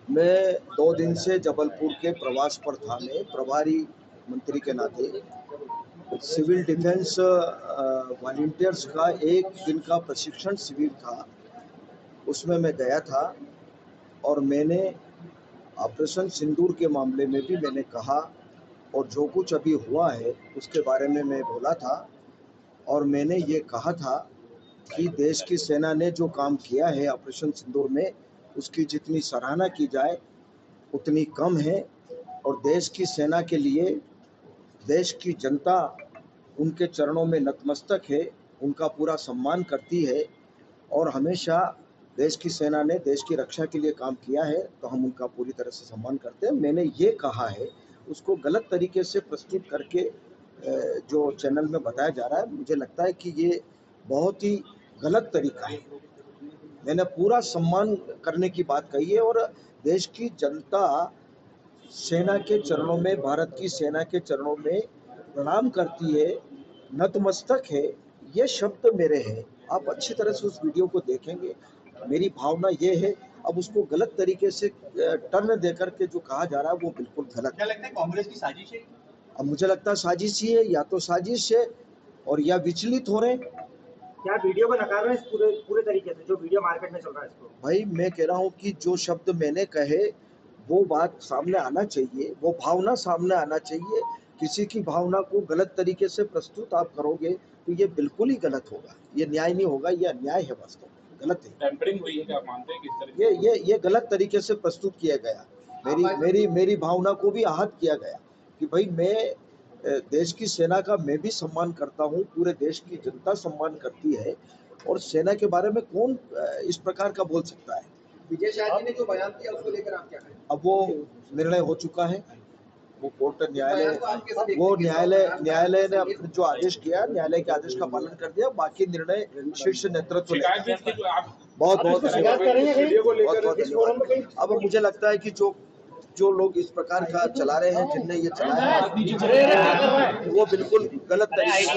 मैं 2 दिन से जबलपुर के प्रवास पर था। मैं प्रभारी मंत्री के नाते सिविल डिफेंस वॉलंटियर्स का 1 दिन का प्रशिक्षण शिविर था, उसमें मैं गया था और मैंने ऑपरेशन सिंदूर के मामले में भी मैंने कहा और जो कुछ अभी हुआ है उसके बारे में मैं बोला था और मैंने ये कहा था कि देश की सेना ने जो काम किया है ऑपरेशन सिंदूर में, उसकी जितनी सराहना की जाए उतनी कम है और देश की सेना के लिए देश की जनता उनके चरणों में नतमस्तक है, उनका पूरा सम्मान करती है और हमेशा देश की सेना ने देश की रक्षा के लिए काम किया है तो हम उनका पूरी तरह से सम्मान करते हैं। मैंने ये कहा है, उसको गलत तरीके से प्रस्तुत करके जो चैनल में बताया जा रहा है, मुझे लगता है कि ये बहुत ही गलत तरीका है। मैंने पूरा सम्मान करने की बात कही है और देश की जनता सेना के चरणों में, भारत की सेना के चरणों में प्रणाम करती है, नतमस्तक है, ये शब्द मेरे हैं। आप अच्छी तरह से उस वीडियो को देखेंगे। मेरी भावना ये है, अब उसको गलत तरीके से टर्न देकर के जो कहा जा रहा है वो बिल्कुल गलत है। क्या लगता है कांग्रेस की साजिश है? अब मुझे लगता है साजिश ही है, या तो साजिश है और या विचलित हो रहे हैं। क्या वीडियो को नकार रहे हैं पूरे तरीके से, जो वीडियो मार्केट में चल रहा है इसको? भाई मैं कह रहा हूँ कि जो शब्द मैंने कहे वो बात सामने आना चाहिए, वो भावना सामने आना चाहिए। किसी की भावना को गलत तरीके से प्रस्तुत आप करोगे तो ये बिल्कुल ही गलत होगा, ये न्याय नहीं होगा, ये अन्याय है, वास्तव में गलत है। टेम्परिंग हुई है, क्या आप मानते हैं कि इस तरह ये गलत तरीके से प्रस्तुत किया गया। मेरी भावना को भी आहत किया गया कि भाई मैं देश की सेना का मैं भी सम्मान करता हूँ, पूरे देश की जनता सम्मान करती है और सेना के बारे में कौन इस प्रकार का बोल सकता है। विजय शाह जी ने जो बयान दिया उसको लेकर आप क्या कहें? अब वो निर्णय हो चुका है, वो कोर्ट न्यायालय ने अपने जो आदेश किया, न्यायालय के आदेश का पालन कर दिया। बाकी निर्णय शीर्ष नेतृत्व लेगा। बहुत अब मुझे लगता है कि जो लोग इस प्रकार का चला रहे हैं, जिनने ये चलाया है, वो बिल्कुल गलत तरीके से